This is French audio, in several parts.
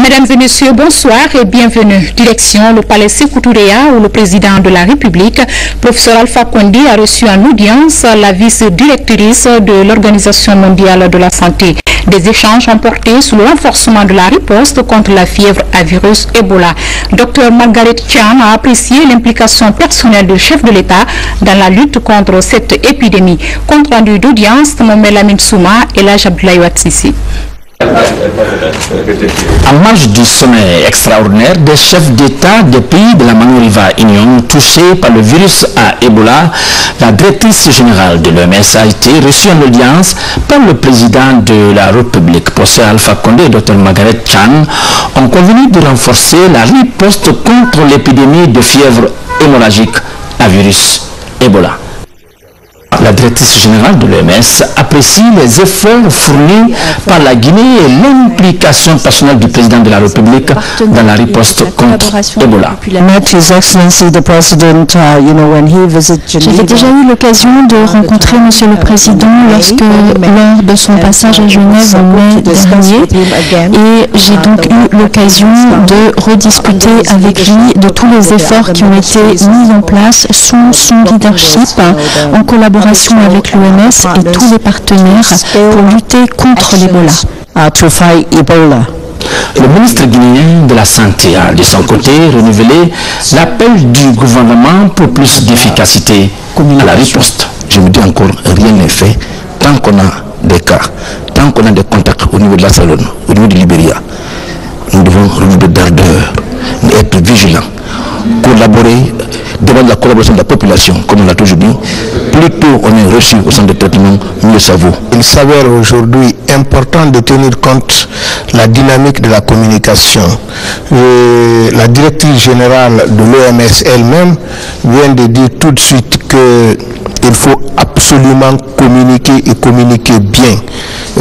Mesdames et messieurs, bonsoir et bienvenue. Direction le palais Sékou Touréa où le président de la République, professeur Alpha Condé, a reçu en audience la vice-directrice de l'Organisation mondiale de la santé. Des échanges ont porté sur le renforcement de la riposte contre la fièvre à virus Ebola. Dr Margaret Chan a apprécié l'implication personnelle du chef de l'État dans la lutte contre cette épidémie. Compte rendu d'audience, Mohamed Lamine Souma et Laj Abdoulaye Ouatsissi. En marge du sommet extraordinaire des chefs d'État des pays de la Mano-River Union touchés par le virus à Ebola, la directrice générale de l'OMS a été reçue en audience par le président de la République, professeur Alpha Condé et Dr Margaret Chan, ont convenu de renforcer la riposte contre l'épidémie de fièvre hémorragique à virus Ebola. La directrice générale de l'OMS apprécie les efforts fournis par la Guinée et l'implication personnelle du président de la République dans la riposte contre Ebola. J'avais déjà eu l'occasion de rencontrer Monsieur le Président lors de son passage à Genève en mai dernier et j'ai donc eu l'occasion de rediscuter avec lui de tous les efforts qui ont été mis en place sous son leadership en collaboration avec l'OMS et tous les partenaires pour lutter contre l'Ebola. Le ministre guinéen de la Santé a de son côté renouvelé l'appel du gouvernement pour plus d'efficacité à la riposte. Je vous dis encore, rien n'est fait tant qu'on a des cas, tant qu'on a des contacts au niveau de la Salone, au niveau du Libéria. Nous devons renouveler d'ardeur, être vigilants, collaborer, demander la collaboration de la population, comme on l'a toujours dit. Plus tôt on est reçu au centre de traitement, mieux ça vaut. Il s'avère aujourd'hui important de tenir compte de la dynamique de la communication. La directrice générale de l'OMS elle-même vient de dire tout de suite qu'il faut absolument communiquer et communiquer bien.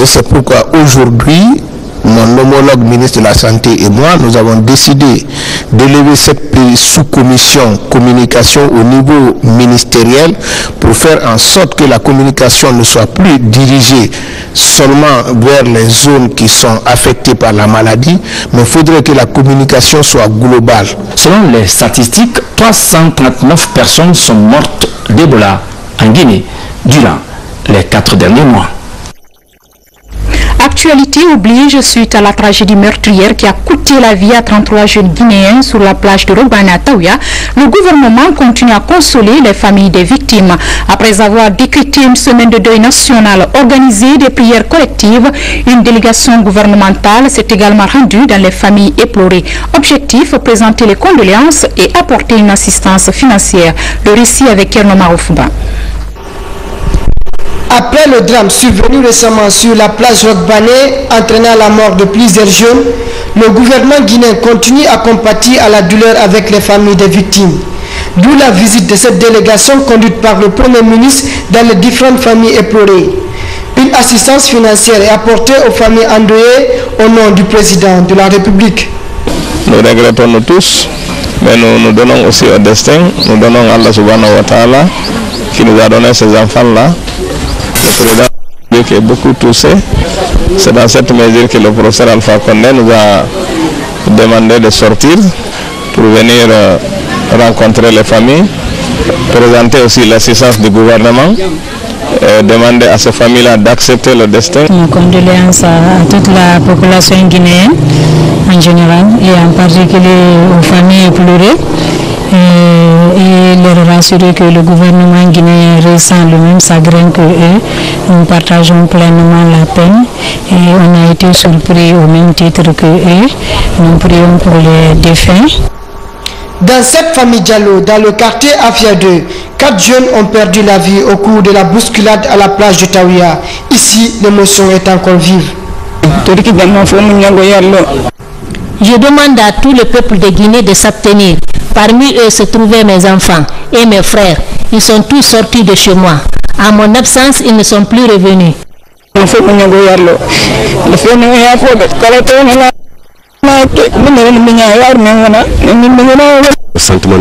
Et c'est pourquoi aujourd'hui, mon homologue ministre de la Santé et moi, nous avons décidé d'élever cette sous-commission communication au niveau ministériel pour faire en sorte que la communication ne soit plus dirigée seulement vers les zones qui sont affectées par la maladie, mais il faudrait que la communication soit globale. Selon les statistiques, 339 personnes sont mortes d'Ebola en Guinée durant les 4 derniers mois. Actualité oblige, suite à la tragédie meurtrière qui a coûté la vie à 33 jeunes Guinéens sur la plage de Rogbane à Taouya, le gouvernement continue à consoler les familles des victimes. Après avoir décrété une semaine de deuil national, organisé des prières collectives, une délégation gouvernementale s'est également rendue dans les familles éplorées. Objectif, présenter les condoléances et apporter une assistance financière. Le récit avec Kerno Maroufouba. Après le drame survenu récemment sur la plage Rogbane, entraînant la mort de plusieurs jeunes, le gouvernement guinéen continue à compatir à la douleur avec les familles des victimes. D'où la visite de cette délégation conduite par le Premier ministre dans les différentes familles éplorées. Une assistance financière est apportée aux familles endeuillées au nom du président de la République. Nous regrettons nous tous, mais nous donnons aussi au destin, nous donnons à Allah subhanahu wa ta'ala qui nous a donné ces enfants-là. Le président est beaucoup touché. C'est dans cette mesure que le professeur Alpha Condé nous a demandé de sortir pour venir rencontrer les familles, présenter aussi l'assistance du gouvernement, demander à ces familles-là d'accepter le destin. Nos condoléances à toute la population guinéenne en général et en particulier aux familles éplorées. Et leur rassurer que le gouvernement guinéen ressent le même chagrin que eux. Nous partageons pleinement la peine et on a été surpris au même titre que eux. Nous prions pour les défunts. Dans cette famille Diallo, dans le quartier Afia 2, 4 jeunes ont perdu la vie au cours de la bousculade à la plage de Taouya. Ici, l'émotion est encore vive. Je demande à tout le peuple de Guinée de s'abstenir. Parmi eux se trouvaient mes enfants et mes frères. Ils sont tous sortis de chez moi. À mon absence, ils ne sont plus revenus. Sentiment de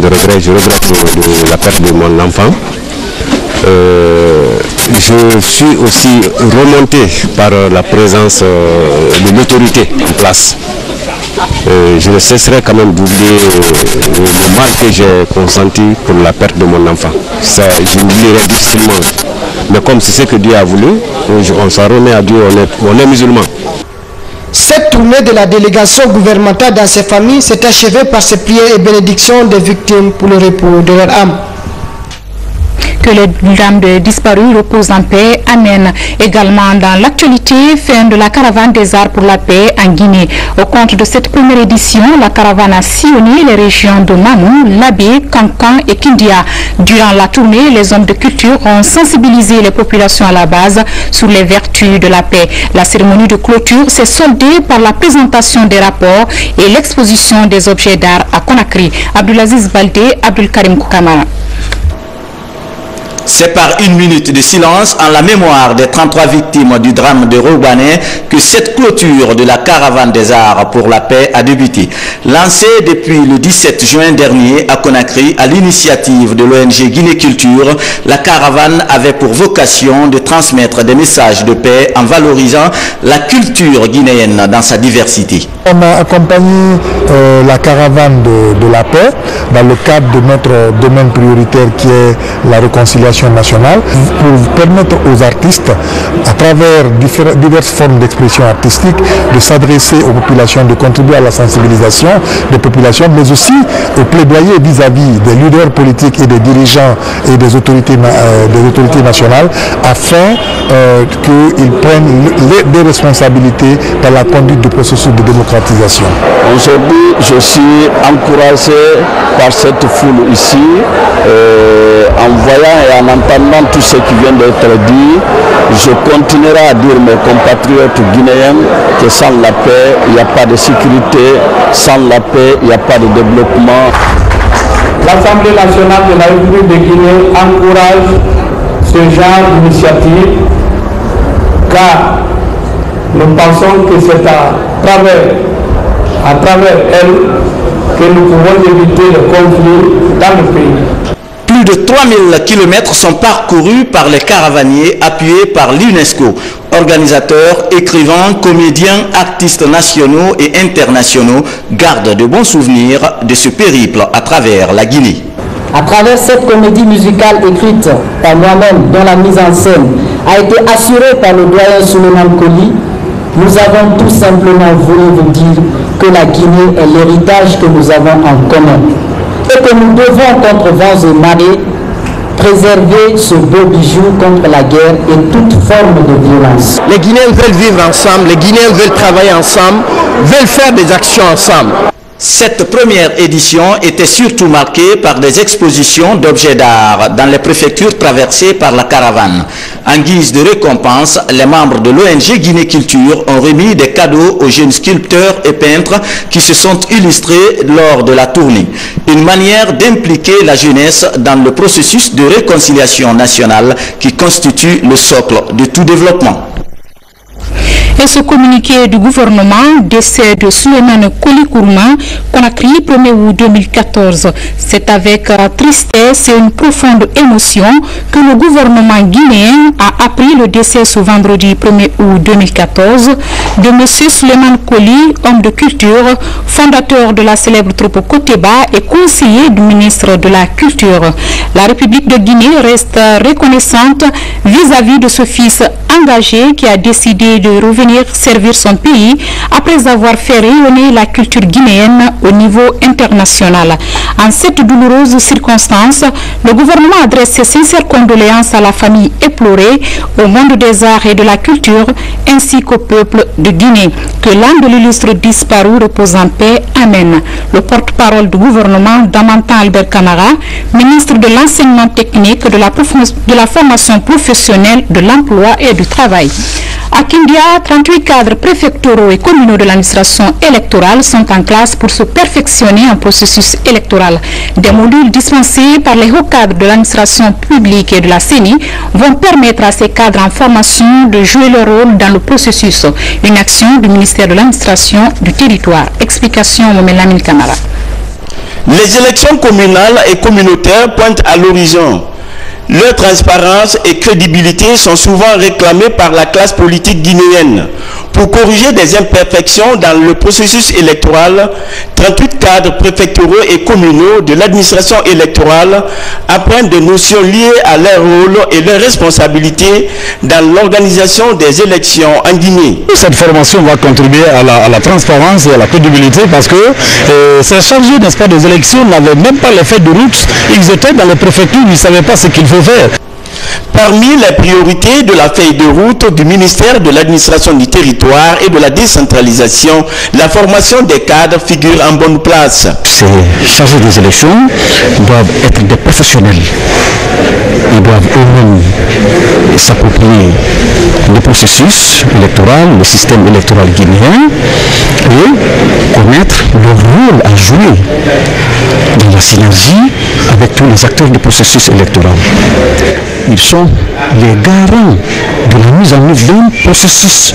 regret, je regrette la perte de mon enfant. Je suis aussi remonté par la présence de l'autorité en place. je ne cesserai quand même d'oublier le mal que j'ai consenti pour la perte de mon enfant. Ça, je l'oublierai difficilement. Mais comme c'est ce que Dieu a voulu, on s'en remet à Dieu, on est musulmans. Cette tournée de la délégation gouvernementale dans ces familles s'est achevée par ces prières et bénédictions des victimes pour le repos de leur âme. Que les dames de disparus reposent en paix. Amen. Également dans l'actualité, fin de la caravane des arts pour la paix en Guinée. Au compte de cette première édition, la caravane a sillonné les régions de Mamou, Labé, Kankan et Kindia. Durant la tournée, les hommes de culture ont sensibilisé les populations à la base sur les vertus de la paix. La cérémonie de clôture s'est soldée par la présentation des rapports et l'exposition des objets d'art à Conakry. Abdulaziz Baldé, Abdul Karim Koukamara. C'est par une minute de silence en la mémoire des 33 victimes du drame de Roubané que cette clôture de la caravane des arts pour la paix a débuté. Lancée depuis le 17 juin dernier à Conakry à l'initiative de l'ONG Guinée Culture, la caravane avait pour vocation de transmettre des messages de paix en valorisant la culture guinéenne dans sa diversité. On a accompagné la caravane de la paix dans le cadre de notre domaine prioritaire qui est la réconciliation nationale pour permettre aux artistes, à travers diverses formes d'expression artistique, de s'adresser aux populations, de contribuer à la sensibilisation des populations, mais aussi au plaidoyer vis-à-vis des leaders politiques et des dirigeants et des autorités nationales afin qu'ils prennent des responsabilités dans la conduite du processus de démocratisation. Aujourd'hui, je suis encouragé par cette foule ici, en voyant et en entendant tout ce qui vient d'être dit. Je continuerai à dire mes compatriotes guinéens que sans la paix, il n'y a pas de sécurité, sans la paix, il n'y a pas de développement. L'Assemblée nationale de la République de Guinée encourage ce genre d'initiative car nous pensons que c'est à travers elle que nous pouvons éviter le conflit dans le pays. Plus de 3000 km sont parcourus par les caravaniers appuyés par l'UNESCO. Organisateurs, écrivains, comédiens, artistes nationaux et internationaux gardent de bons souvenirs de ce périple à travers la Guinée. À travers cette comédie musicale écrite par moi-même, dont la mise en scène a été assurée par le doyen Souleymane Koli, nous avons tout simplement voulu vous dire que la Guinée est l'héritage que nous avons en commun et que nous devons, contre vents et marées, préserver ce beau bijou contre la guerre et toute forme de violence. Les Guinéens veulent vivre ensemble, les Guinéens veulent travailler ensemble, veulent faire des actions ensemble. Cette première édition était surtout marquée par des expositions d'objets d'art dans les préfectures traversées par la caravane. En guise de récompense, les membres de l'ONG Guinée Culture ont remis des cadeaux aux jeunes sculpteurs et peintres qui se sont illustrés lors de la tournée. Une manière d'impliquer la jeunesse dans le processus de réconciliation nationale qui constitue le socle de tout développement. Et ce communiqué du gouvernement, décès de Souleymane Koli Kourma, Conakry, 1er août 2014. C'est avec tristesse et une profonde émotion que le gouvernement guinéen a appris le décès ce vendredi 1er août 2014 de M. Souleymane Koli, homme de culture, fondateur de la célèbre troupe Koteba et conseiller du ministre de la Culture. La République de Guinée reste reconnaissante vis-à-vis de ce fils engagé qui a décidé de revenir servir son pays après avoir fait rayonner la culture guinéenne au niveau international. En cette douloureuse circonstance, le gouvernement adresse ses sincères condoléances à la famille éplorée, au monde des arts et de la culture, ainsi qu'au peuple de Guinée. Que l'âme de l'illustre disparu repose en paix. Amen. Le porte-parole du gouvernement, Damantan Albert Camara, ministre de l'enseignement technique, de la formation professionnelle, de l'emploi et du travail. À Kindia, 38 cadres préfectoraux et communaux de l'administration électorale sont en classe pour se perfectionner en processus électoral. Des modules dispensés par les hauts cadres de l'administration publique et de la CENI vont permettre à ces cadres en formation de jouer leur rôle dans le processus. Une action du ministère de l'administration du territoire. Explication Momelamine Camara. Les élections communales et communautaires pointent à l'horizon. Leur transparence et crédibilité sont souvent réclamées par la classe politique guinéenne. Pour corriger des imperfections dans le processus électoral, 38 cadres préfectoraux et communaux de l'administration électorale apprennent des notions liées à leur rôle et leurs responsabilités dans l'organisation des élections en Guinée. Cette formation va contribuer à la transparence et à la crédibilité parce que ces chargés, n'est-ce pas, des élections n'avaient même pas les feuilles de route. Ils étaient dans les préfectures, ils ne savaient pas ce qu'il faut faire. Parmi les priorités de la feuille de route du ministère de l'administration du territoire et de la décentralisation, la formation des cadres figure en bonne place. Ces chargés des élections doivent être des professionnels. Ils doivent eux-mêmes s'approprier le processus électoral, le système électoral guinéen et connaître leur rôle à jouer dans la synergie avec tous les acteurs du processus électoral. Ils sont les garants de la mise en œuvre d'un processus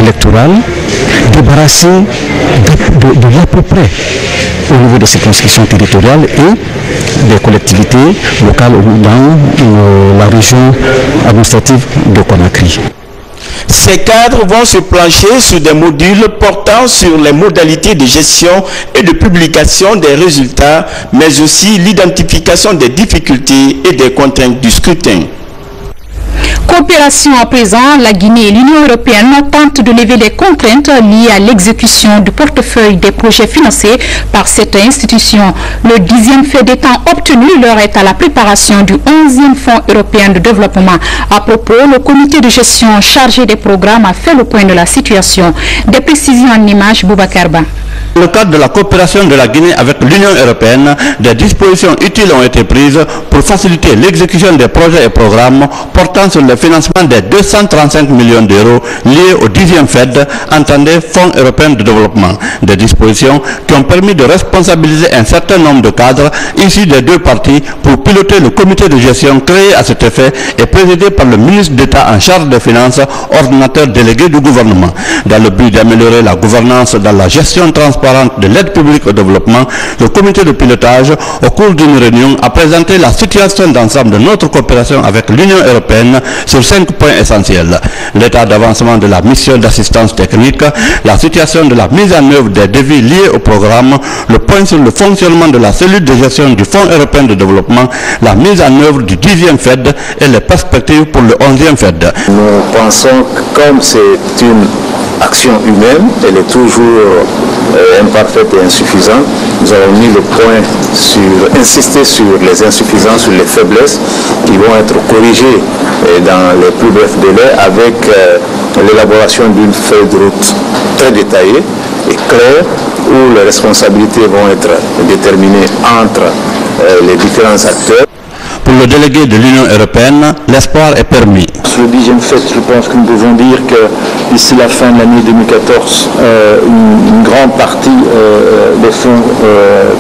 électoral débarrassé de l'à peu près au niveau des circonscriptions territoriales et des collectivités locales dans la région administrative de Conakry. Ces cadres vont se plancher sur des modules portant sur les modalités de gestion et de publication des résultats, mais aussi l'identification des difficultés et des contraintes du scrutin. Coopération à présent, la Guinée et l'Union européenne tentent de lever les contraintes liées à l'exécution du portefeuille des projets financés par cette institution. Le 10e fait des temps obtenu leur est à la préparation du 11e Fonds européen de développement. À propos, le comité de gestion chargé des programmes a fait le point de la situation. Des précisions en images, Boubacar Ba. Dans le cadre de la coopération de la Guinée avec l'Union européenne, des dispositions utiles ont été prises pour faciliter l'exécution des projets et programmes portant sur le financement des 235 millions d'euros liés au 10e FED, entendez Fonds européen de développement. Des dispositions qui ont permis de responsabiliser un certain nombre de cadres issus des deux parties pour piloter le comité de gestion créé à cet effet et présidé par le ministre d'État en charge des finances, ordonnateur délégué du gouvernement. Dans le but d'améliorer la gouvernance dans la gestion transparente de l'aide publique au développement, le comité de pilotage, au cours d'une réunion, a présenté la situation d'ensemble de notre coopération avec l'Union européenne sur 5 points essentiels. L'état d'avancement de la mission d'assistance technique, la situation de la mise en œuvre des devis liés au programme, le point sur le fonctionnement de la cellule de gestion du Fonds européen de développement, la mise en œuvre du 10e FED et les perspectives pour le 11e FED. Nous pensons que comme c'est une action humaine, elle est toujours imparfaite et insuffisante. Nous avons mis le point sur, insisté sur les insuffisances, sur les faiblesses qui vont être corrigées dans les plus brefs délais avec l'élaboration d'une feuille de route très détaillée et claire où les responsabilités vont être déterminées entre les différents acteurs. Pour le délégué de l'Union européenne, l'espoir est permis. Sur le 10e FED, je pense que nous pouvons dire que d'ici la fin de l'année 2014, une grande partie des fonds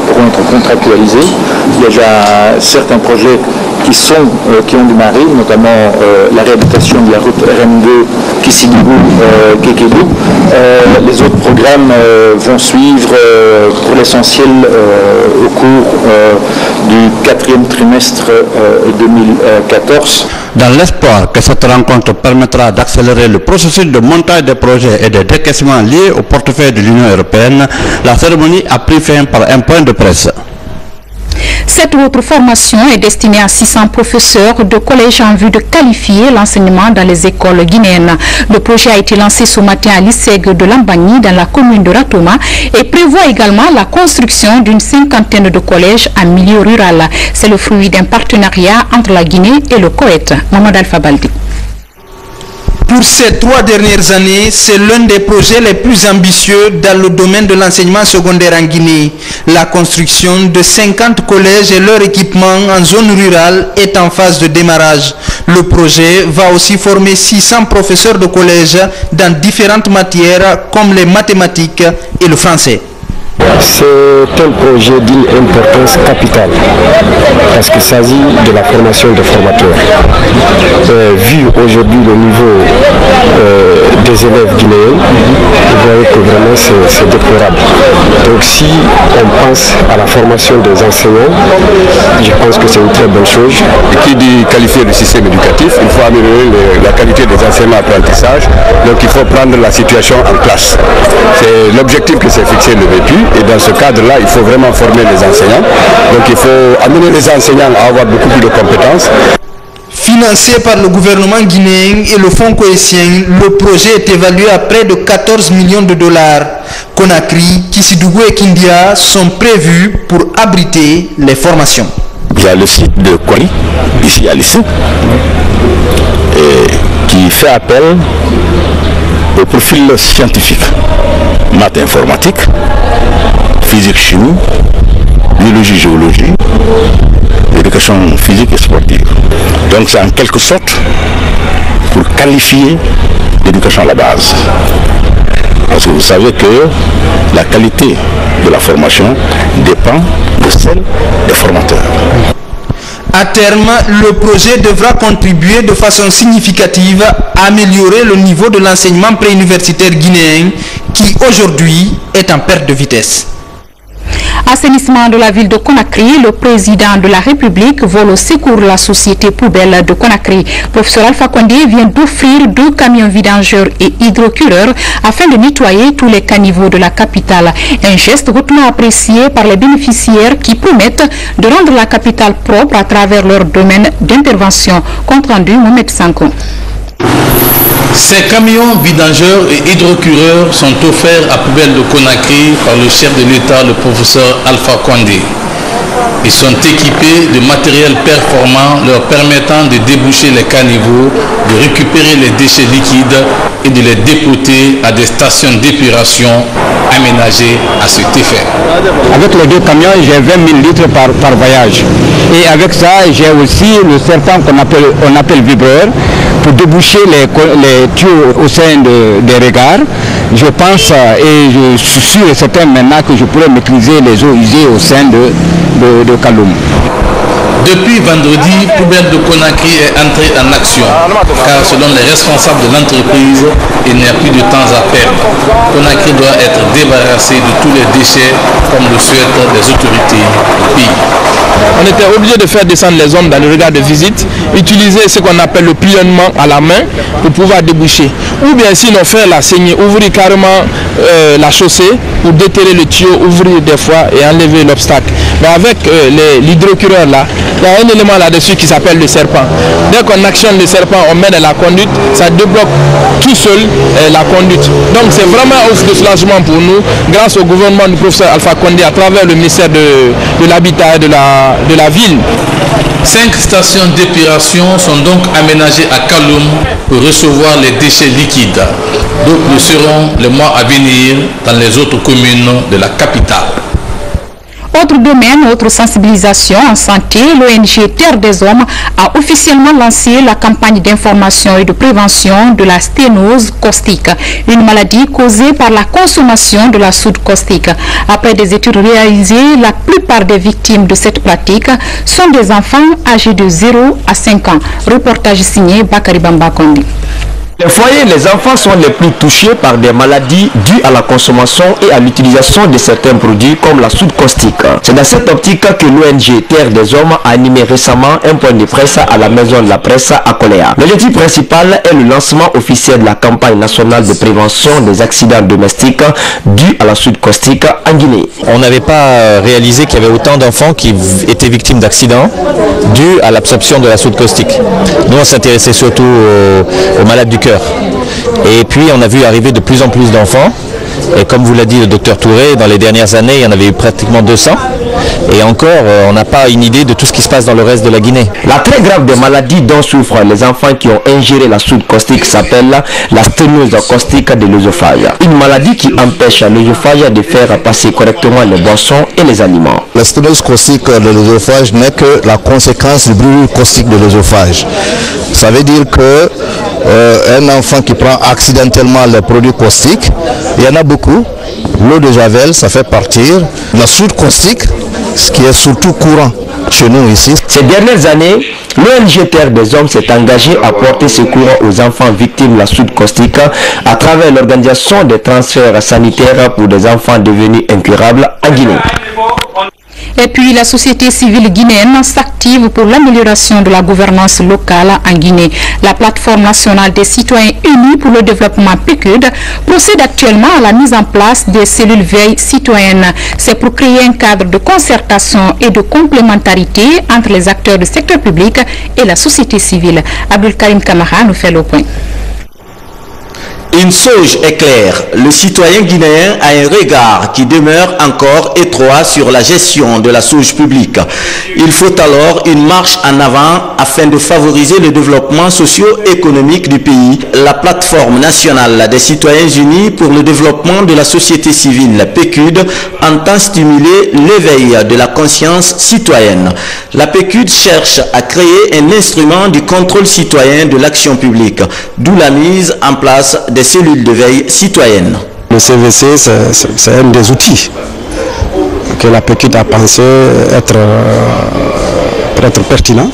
pourront être contractualisés. Il y a déjà certains projets qui ont démarré, notamment la réhabilitation de la route RM2 Kissigibou-Kekedou. Les autres programmes vont suivre pour l'essentiel au cours du 4e trimestre 2014. Dans l'espoir que cette rencontre permettra d'accélérer le processus de montage des projets et des décaissements liés au portefeuille de l'Union européenne, la cérémonie a pris fin par un point de presse. Cette autre formation est destinée à 600 professeurs de collège en vue de qualifier l'enseignement dans les écoles guinéennes. Le projet a été lancé ce matin à l'ISEG de Lambani dans la commune de Ratoma et prévoit également la construction d'une 50aine de collèges en milieu rural. C'est le fruit d'un partenariat entre la Guinée et le Koweït. Mohamed Alpha Baldi. Pour ces 3 dernières années, c'est l'un des projets les plus ambitieux dans le domaine de l'enseignement secondaire en Guinée. La construction de 50 collèges et leur équipement en zone rurale est en phase de démarrage. Le projet va aussi former 600 professeurs de collège dans différentes matières comme les mathématiques et le français. C'est un projet d'une importance capitale parce qu'il s'agit de la formation des formateurs. Vu aujourd'hui le niveau des élèves guinéens, vous voyez que vraiment c'est déplorable. Donc si on pense à la formation des enseignants, je pense que c'est une très bonne chose. Et qui dit qualifier le système éducatif, il faut améliorer la qualité des enseignements apprentissage, donc il faut prendre la situation en classe. C'est l'objectif que s'est fixé le VEPU et dans ce cadre-là, il faut vraiment former les enseignants. Donc il faut amener les enseignants à avoir beaucoup plus de compétences. Financé par le gouvernement guinéen et le fonds cohésien, le projet est évalué à près de 14 millions de dollars. Conakry, Kissidougou et Kindia sont prévus pour abriter les formations. Il y a le site de Kwani, ici à Lissou, qui fait appel au profil scientifique, maths informatique, physique chimie, biologie géologie, éducation physique et sportive. Donc c'est en quelque sorte pour qualifier l'éducation à la base. Parce que vous savez que la qualité de la formation dépend de celle des formateurs. À terme, le projet devra contribuer de façon significative à améliorer le niveau de l'enseignement préuniversitaire guinéen qui aujourd'hui est en perte de vitesse. Assainissement de la ville de Conakry, le président de la République vole au secours la société poubelle de Conakry. Professeur Alpha Condé vient d'offrir 2 camions vidangeurs et hydrocureurs afin de nettoyer tous les caniveaux de la capitale. Un geste hautement apprécié par les bénéficiaires qui promettent de rendre la capitale propre à travers leur domaine d'intervention. Compte rendu, Mohamed Sanko. Ces camions vidangeurs et hydrocureurs sont offerts à Poubelle de Conakry par le chef de l'État, le professeur Alpha Condé. Ils sont équipés de matériel performant leur permettant de déboucher les caniveaux, de récupérer les déchets liquides et de les dépoter à des stations d'épuration aménagées à cet effet. Avec les 2 camions, j'ai 20 000 litres par voyage. Et avec ça, j'ai aussi le serpent qu'on appelle vibreur pour déboucher les tuyaux au sein des regards. Je pense et je suis sûr et certain maintenant que je pourrais maîtriser les eaux usées au sein de Kaloum. Depuis vendredi, Poubelle de Conakry est entrée en action, car selon les responsables de l'entreprise, il n'y a plus de temps à perdre. Conakry doit être débarrassé de tous les déchets, comme le souhaitent les autorités du pays. On était obligé de faire descendre les hommes dans le regard de visite, utiliser ce qu'on appelle le pilonnement à la main pour pouvoir déboucher. Ou bien sinon faire la saignée, ouvrir carrément la chaussée pour déterrer le tuyau, ouvrir des fois et enlever l'obstacle. Mais avec l'hydrocureur là, il y a un élément là-dessus qui s'appelle le serpent. Dès qu'on actionne le serpent, on met dans la conduite, ça débloque tout seul la conduite. Donc c'est vraiment un offre de soulagement pour nous, grâce au gouvernement du professeur Alpha Condé à travers le ministère de l'Habitat et de la ville. 5 stations d'épuration sont donc aménagées à Kaloum pour recevoir les déchets liquides. D'autres le seront les mois à venir dans les autres communes de la capitale. Autre domaine, autre sensibilisation en santé, l'ONG Terre des Hommes a officiellement lancé la campagne d'information et de prévention de la sténose caustique, une maladie causée par la consommation de la soude caustique. Après des études réalisées, la plupart des victimes de cette pratique sont des enfants âgés de 0 à 5 ans. Reportage signé Bakary Bamba Kondi. Les foyers et les enfants sont les plus touchés par des maladies dues à la consommation et à l'utilisation de certains produits comme la soude caustique. C'est dans cette optique que l'ONG Terre des Hommes a animé récemment un point de presse à la Maison de la Presse à Koléa. L'objectif principal est le lancement officiel de la campagne nationale de prévention des accidents domestiques dus à la soude caustique en Guinée. On n'avait pas réalisé qu'il y avait autant d'enfants qui étaient victimes d'accidents dus à l'absorption de la soude caustique. Nous, on s'intéressait surtout aux malades du cœur. Et puis on a vu arriver de plus en plus d'enfants. Et comme vous l'a dit le docteur Touré, dans les dernières années, il y en avait eu pratiquement 200. Et encore, on n'a pas une idée de tout ce qui se passe dans le reste de la Guinée. La très grave des maladies dont souffrent les enfants qui ont ingéré la soude caustique s'appelle la sténose caustique de l'œsophage. Une maladie qui empêche l'œsophage de faire passer correctement les boissons et les aliments. La sténose caustique de l'œsophage n'est que la conséquence du brûlure caustique de l'œsophage. Ça veut dire que un enfant qui prend accidentellement les produits caustiques, il y en a beaucoup, L'eau de Javel, ça fait partir. La soude caustique, ce qui est surtout courant chez nous ici. Ces dernières années, l'ONG Terre des Hommes s'est engagée à porter secours aux enfants victimes de la soude caustique à travers l'organisation des transferts sanitaires pour des enfants devenus incurables en Guinée. Et puis la société civile guinéenne s'active pour l'amélioration de la gouvernance locale en Guinée. La plateforme nationale des citoyens unis pour le développement PQD procède actuellement à la mise en place des cellules veille citoyennes. C'est pour créer un cadre de concertation et de complémentarité entre les acteurs du secteur public et la société civile. Abdul Karim Kamara nous fait le point. Une chose est claire, le citoyen guinéen a un regard qui demeure encore étroit sur la gestion de la chose publique. Il faut alors une marche en avant afin de favoriser le développement socio-économique du pays. La plateforme nationale des citoyens unis pour le développement de la société civile, PQD, entend stimuler l'éveil de la conscience citoyenne. La PQD cherche à créer un instrument du contrôle citoyen de l'action publique, d'où la mise en place des cellules de veille citoyenne. Le CVC, c'est un des outils que la PQD a pensé être pertinent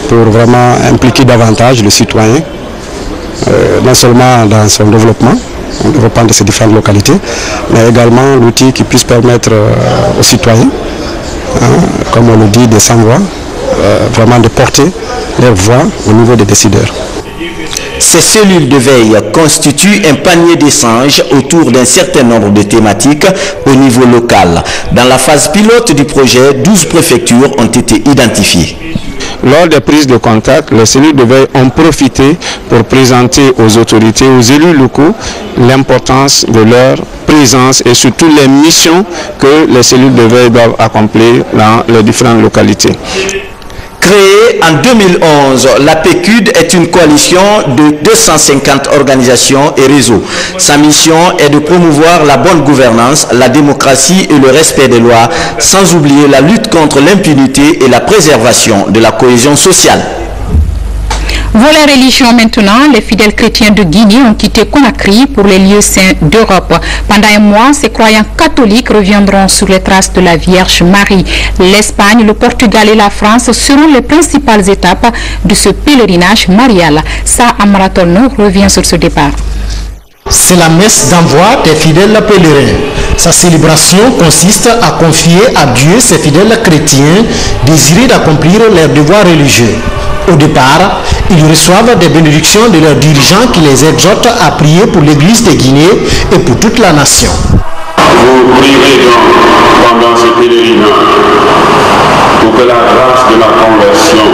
pour vraiment impliquer davantage le citoyen, non seulement dans son développement de ces différentes localités, mais également l'outil qui puisse permettre aux citoyens, comme on le dit, des sans-voix, vraiment de porter leur voix au niveau des décideurs. Ces cellules de veille constituent un panier d'échange autour d'un certain nombre de thématiques au niveau local. Dans la phase pilote du projet, 12 préfectures ont été identifiées. Lors des prises de contact, les cellules de veille ont profité pour présenter aux autorités, aux élus locaux, l'importance de leur présence et surtout les missions que les cellules de veille doivent accomplir dans les différentes localités. Créée en 2011, la PQD est une coalition de 250 organisations et réseaux. Sa mission est de promouvoir la bonne gouvernance, la démocratie et le respect des lois, sans oublier la lutte contre l'impunité et la préservation de la cohésion sociale. Volet religion maintenant, les fidèles chrétiens de Guinée ont quitté Conakry pour les lieux saints d'Europe. Pendant un mois, ces croyants catholiques reviendront sur les traces de la Vierge Marie. L'Espagne, le Portugal et la France seront les principales étapes de ce pèlerinage marial. Ça, Amaraton revient sur ce départ. C'est la messe d'envoi des fidèles pèlerins. Sa célébration consiste à confier à Dieu ces fidèles chrétiens désirés d'accomplir leurs devoirs religieux. Au départ, ils reçoivent des bénédictions de leurs dirigeants qui les exhortent à prier pour l'Église de Guinée et pour toute la nation. Vous prierez donc pendant ce pèlerinage pour que la grâce de la conversion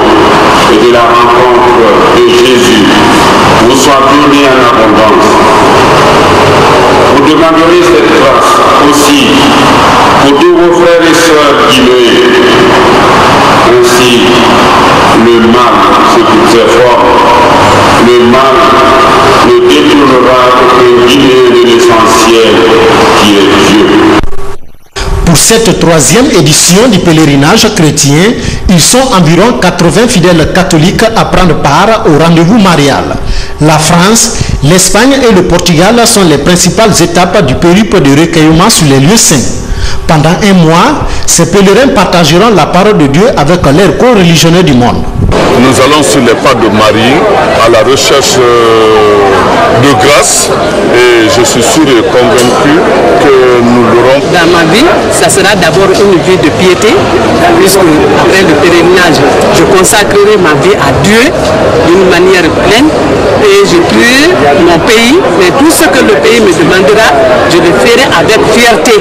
et de la rencontre de Jésus vous soit donnée en abondance. Vous demanderez cette grâce aussi pour tous vos frères et sœurs guinéens. Ainsi, le mal sous toutes ses formes, le mal ne détournera aucun Guinéen de l'essentiel qui est Dieu. Pour cette troisième édition du pèlerinage chrétien, ils sont environ 80 fidèles catholiques à prendre part au rendez-vous marial. La France, l'Espagne et le Portugal sont les principales étapes du périple de recueillement sur les lieux saints. Pendant un mois, ces pèlerins partageront la parole de Dieu avec leurs co-religionnaires du monde. Nous allons sur les pas de Marie à la recherche de grâce et je suis sûr et convaincu que nous l'aurons. Dans ma vie, ça sera d'abord une vie de piété, puisque après le pèlerinage, je consacrerai ma vie à Dieu d'une manière pleine et je prie mon pays, mais tout ce que le pays me demandera, je le ferai avec fierté.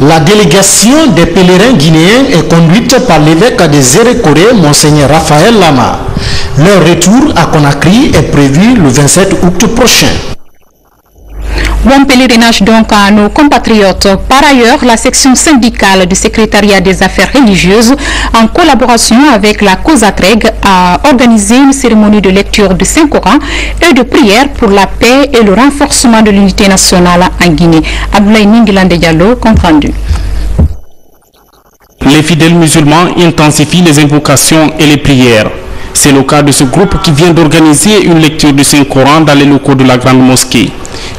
La délégation des pèlerins guinéens est conduite par l'évêque de Zérékoré, Monseigneur Raphaël Lama. Leur retour à Conakry est prévu le 27 août prochain. Bon pèlerinage donc à nos compatriotes. Par ailleurs, la section syndicale du secrétariat des affaires religieuses, en collaboration avec la COSATREG, a organisé une cérémonie de lecture du Saint-Coran et de prière pour la paix et le renforcement de l'unité nationale en Guinée. Abdoulaye Ningilande Diallo, compte rendu. Les fidèles musulmans intensifient les invocations et les prières. C'est le cas de ce groupe qui vient d'organiser une lecture du Saint-Coran dans les locaux de la Grande Mosquée.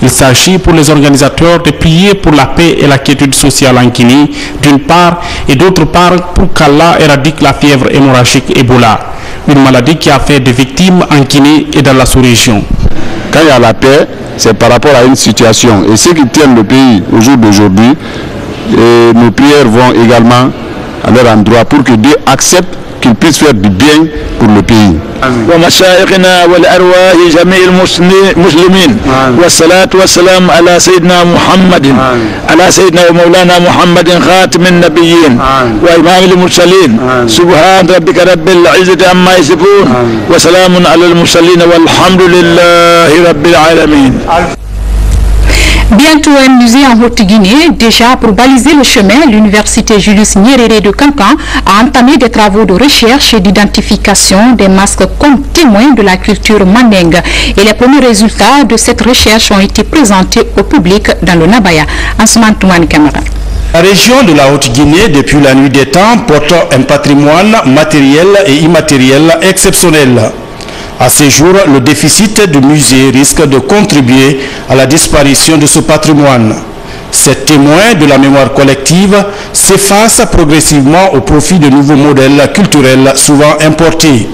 Il s'agit pour les organisateurs de prier pour la paix et la quiétude sociale en Guinée, d'une part, et d'autre part pour qu'Allah éradique la fièvre hémorragique Ebola, une maladie qui a fait des victimes en Guinée et dans la sous-région. Quand il y a la paix, c'est par rapport à une situation. Et ceux qui tiennent le pays au jour d'aujourd'hui, nos prières vont également à leur endroit pour que Dieu accepte qu'il puisse faire du bien pour le pays. ومشايخنا والأرواح جميع المسلمين والصلاة والسلام على سيدنا محمد على سيدنا ومولانا محمد خاتم النبيين وإمام المرسلين سبحان ربك رب العزة عما يصفون وسلام على المرسلين والحمد لله رب العالمين. Bientôt un musée en Haute-Guinée. Déjà, pour baliser le chemin, l'université Julius Nyerere de Kankan a entamé des travaux de recherche et d'identification des masques comme témoins de la culture mandingue. Et les premiers résultats de cette recherche ont été présentés au public dans le Nabaya. Ansuman Toumani Kamara. La région de la Haute-Guinée, depuis la nuit des temps, porte un patrimoine matériel et immatériel exceptionnel. À ce jour, le déficit du musée risque de contribuer à la disparition de ce patrimoine. Ces témoins de la mémoire collective s'effacent progressivement au profit de nouveaux modèles culturels souvent importés.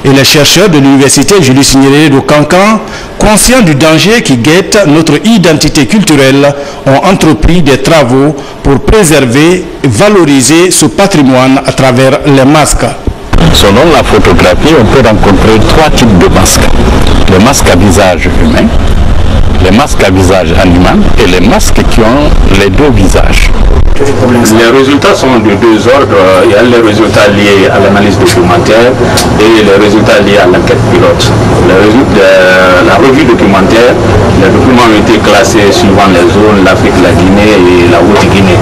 Et les chercheurs de l'université Julius Nyerere de Kankan, conscients du danger qui guette notre identité culturelle, ont entrepris des travaux pour préserver et valoriser ce patrimoine à travers les masques. Selon la photographie, on peut rencontrer trois types de masques. Les masques à visage humain, les masques à visage animal et les masques qui ont les deux visages. Les résultats sont de deux ordres. Il y a les résultats liés à l'analyse documentaire et les résultats liés à l'enquête pilote. La revue documentaire, les documents ont été classés suivant les zones, l'Afrique, la Guinée et la Haute-Guinée.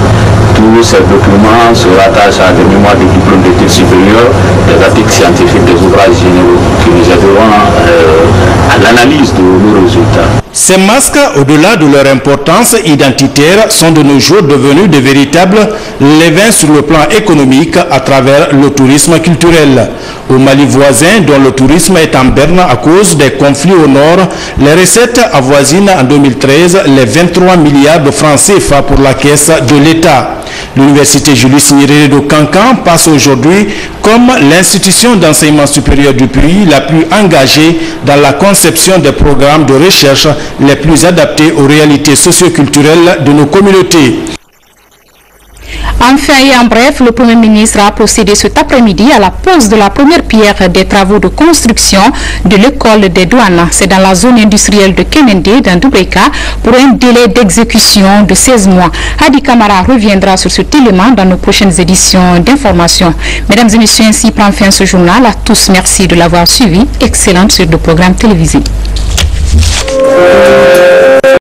Tous ces documents se rattachent à des mémoires de diplôme d'études supérieures, des articles scientifiques, des ouvrages généraux qui nous aideront à l'analyse de nos résultats. Ces masques, au-delà de leur importance identitaire, sont de nos jours devenus de véritables levains sur le plan économique à travers le tourisme culturel. Au Mali voisin, dont le tourisme est en berne à cause des conflits au nord, les recettes avoisinent en 2013 les 23 milliards de francs CFA pour la caisse de l'État. L'université Julius Nyerere de Kankan passe aujourd'hui comme l'institution d'enseignement supérieur du pays la plus engagée dans la conception des programmes de recherche les plus adaptés aux réalités socioculturelles de nos communautés. Enfin et en bref, le Premier ministre a procédé cet après-midi à la pose de la première pierre des travaux de construction de l'école des douanes. C'est dans la zone industrielle de Kenende, dans Doubreka, pour un délai d'exécution de 16 mois. Hadi Kamara reviendra sur cet élément dans nos prochaines éditions d'information. Mesdames et messieurs, ainsi prend fin ce journal. À tous, merci de l'avoir suivi. Excellente suite de programmes télévisés.